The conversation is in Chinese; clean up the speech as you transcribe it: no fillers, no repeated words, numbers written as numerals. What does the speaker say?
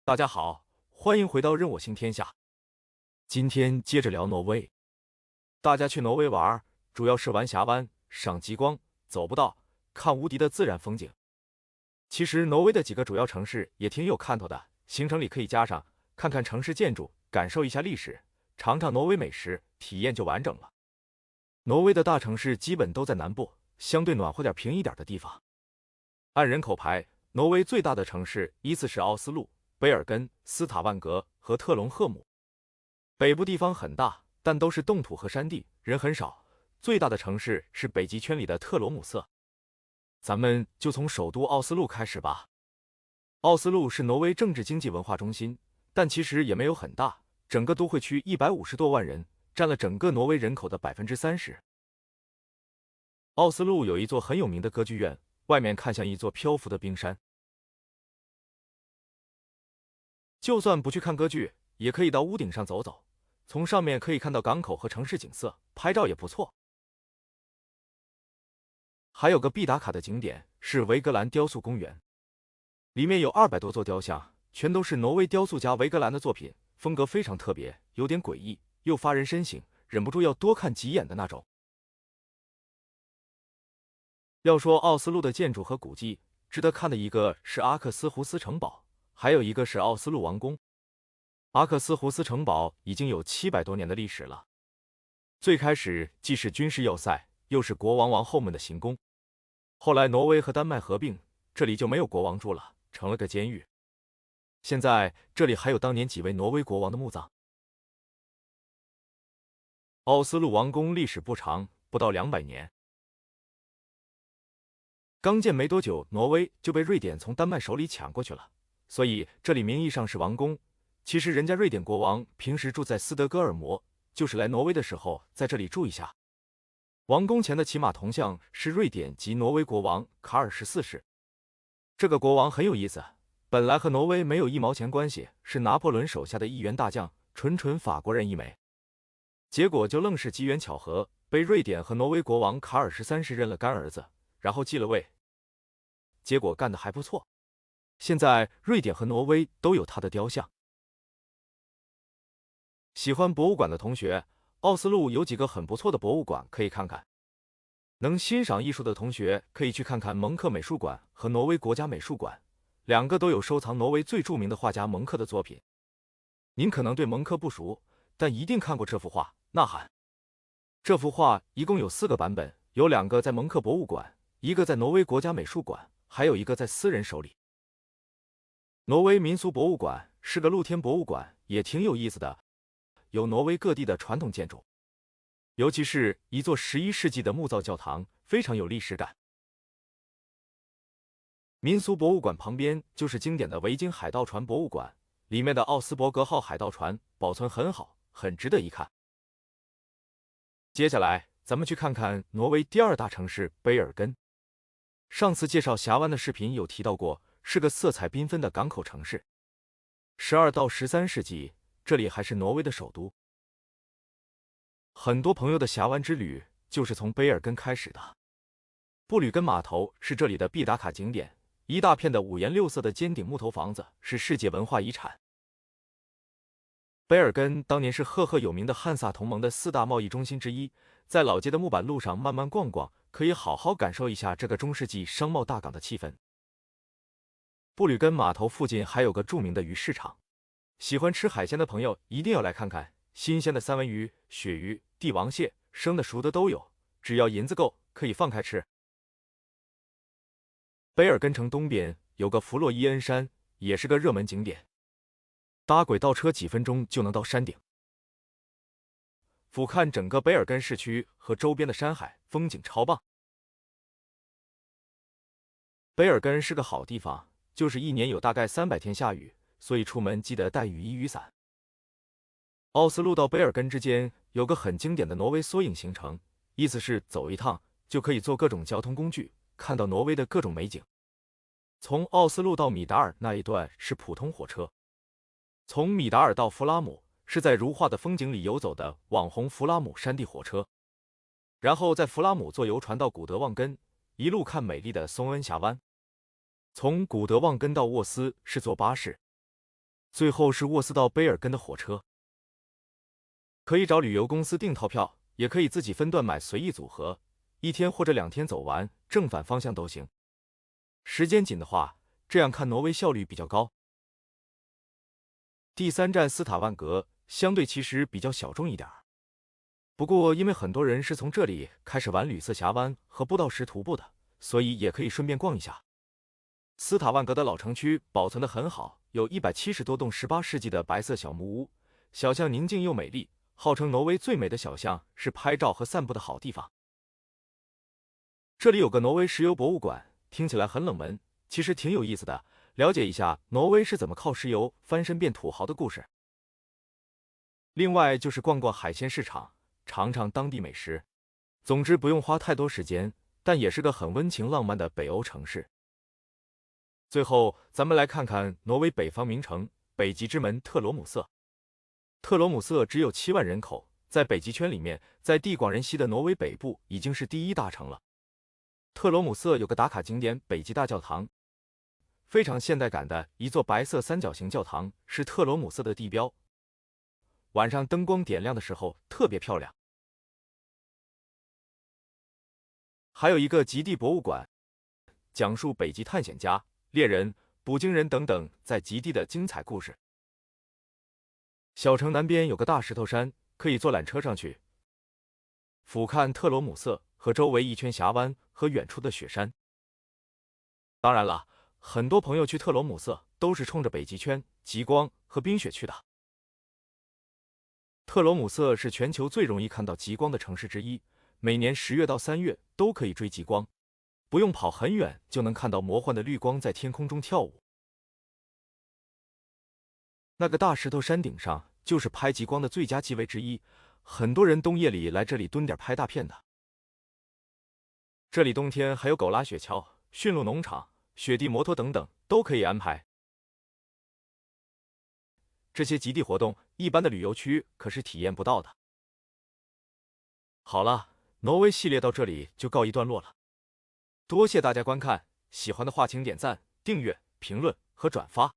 大家好，欢迎回到任我行天下。今天接着聊挪威。大家去挪威玩，主要是玩峡湾、赏极光、走步道、看无敌的自然风景。其实挪威的几个主要城市也挺有看头的，行程里可以加上看看城市建筑，感受一下历史，尝尝挪威美食，体验就完整了。挪威的大城市基本都在南部，相对暖和点、平一点的地方。按人口排，挪威最大的城市依次是奥斯陆、卑尔根、斯塔万格和特隆赫姆。北部地方很大，但都是冻土和山地，人很少。最大的城市是北极圈里的特罗姆瑟。咱们就从首都奥斯陆开始吧。奥斯陆是挪威政治经济文化中心，但其实也没有很大，整个都会区150多万人，占了整个挪威人口的30%。奥斯陆有一座很有名的歌剧院，外面看像一座漂浮的冰山。就算不去看歌剧，也可以到屋顶上走走，从上面可以看到港口和城市景色，拍照也不错。还有个必打卡的景点是维格兰雕塑公园，里面有200多座雕像，全都是挪威雕塑家维格兰的作品，风格非常特别，有点诡异，又发人深省，忍不住要多看几眼的那种。要说奥斯陆的建筑和古迹，值得看的一个是阿克斯胡斯城堡，还有一个是奥斯陆王宫。阿克斯胡斯城堡已经有700多年的历史了，最开始既是军事要塞，又是国王王后们的行宫。后来挪威和丹麦合并，这里就没有国王住了，成了个监狱。现在这里还有当年几位挪威国王的墓葬。奥斯陆王宫历史不长，不到200年。刚建没多久，挪威就被瑞典从丹麦手里抢过去了，所以这里名义上是王宫，其实人家瑞典国王平时住在斯德哥尔摩，就是来挪威的时候在这里住一下。王宫前的骑马铜像是瑞典及挪威国王卡尔14世。这个国王很有意思，本来和挪威没有1毛钱关系，是拿破仑手下的一员大将，纯法国人一枚。结果就愣是机缘巧合，被瑞典和挪威国王卡尔13世认了干儿子，然后继了位。结果干得还不错，现在瑞典和挪威都有他的雕像。喜欢博物馆的同学，奥斯陆有几个很不错的博物馆可以看看。能欣赏艺术的同学可以去看看蒙克美术馆和挪威国家美术馆，两个都有收藏挪威最著名的画家蒙克的作品。您可能对蒙克不熟，但一定看过这幅画《呐喊》。这幅画一共有4个版本，有2个在蒙克博物馆，一个在挪威国家美术馆，还有一个在私人手里。挪威民俗博物馆是个露天博物馆，也挺有意思的，有挪威各地的传统建筑，尤其是一座11世纪的木造教堂，非常有历史感。民俗博物馆旁边就是经典的维京海盗船博物馆，里面的奥斯伯格号海盗船保存很好，很值得一看。接下来咱们去看看挪威第2大城市卑尔根。上次介绍峡湾的视频有提到过，是个色彩缤纷的港口城市。12到13世纪，这里还是挪威的首都。很多朋友的峡湾之旅就是从卑尔根开始的。布吕根码头是这里的必打卡景点，一大片的5颜6色的尖顶木头房子是世界文化遗产。卑尔根当年是赫有名的汉萨同盟的4大贸易中心之一，在老街的木板路上慢慢逛逛，可以好好感受一下这个中世纪商贸大港的气氛。布吕根码头附近还有个著名的鱼市场，喜欢吃海鲜的朋友一定要来看看，新鲜的三文鱼、鳕鱼、帝王蟹，生的熟的都有，只要银子够，可以放开吃。卑尔根城东边有个弗洛伊恩山，也是个热门景点，搭轨道车几分钟就能到山顶，俯瞰整个卑尔根市区和周边的山海，风景超棒。卑尔根是个好地方，就是一年有大概300天下雨，所以出门记得带雨衣雨伞。奥斯陆到卑尔根之间有个很经典的挪威缩影行程，意思是走一趟就可以坐各种交通工具，看到挪威的各种美景。从奥斯陆到米达尔那一段是普通火车，从米达尔到弗拉姆是在如画的风景里游走的网红弗拉姆山地火车，然后在弗拉姆坐游船到古德旺根，一路看美丽的松恩峡湾。从古德旺根到沃斯是坐巴士，最后是沃斯到卑尔根的火车。可以找旅游公司订套票，也可以自己分段买随意组合，1天或者2天走完，正反方向都行。时间紧的话，这样看挪威效率比较高。第3站斯塔万格，相对其实比较小众一点。不过因为很多人是从这里开始玩吕瑟峡湾和步道石徒步的，所以也可以顺便逛一下。斯塔万格的老城区保存得很好，有170多栋18世纪的白色小木屋，小巷宁静又美丽，号称挪威最美的小巷，是拍照和散步的好地方。这里有个挪威石油博物馆，听起来很冷门，其实挺有意思的，了解一下挪威是怎么靠石油翻身变土豪的故事。另外就是逛逛海鲜市场，尝尝当地美食。总之不用花太多时间，但也是个很温情浪漫的北欧城市。最后，咱们来看看挪威北方名城北极之门特罗姆瑟。特罗姆瑟只有7万人口，在北极圈里面，在地广人稀的挪威北部已经是第1大城了。特罗姆瑟有个打卡景点北极大教堂，非常现代感的一座白色三角形教堂，是特罗姆瑟的地标。晚上灯光点亮的时候特别漂亮。还有一个极地博物馆，讲述北极探险家、猎人、捕鲸人等等在极地的精彩故事。小城南边有个大石头山，可以坐缆车上去，俯瞰特罗姆瑟和周围一圈峡湾和远处的雪山。当然了，很多朋友去特罗姆瑟都是冲着北极圈、极光和冰雪去的。特罗姆瑟是全球最容易看到极光的城市之一，每年10月到3月都可以追极光，不用跑很远就能看到魔幻的绿光在天空中跳舞。那个大石头山顶上就是拍极光的最佳机位之一，很多人冬夜里来这里蹲点拍大片的。这里冬天还有狗拉雪橇、驯鹿农场、雪地摩托等等都可以安排。这些极地活动一般的旅游区可是体验不到的。好了，挪威系列到这里就告一段落了，多谢大家观看，喜欢的话请点赞、订阅、评论和转发。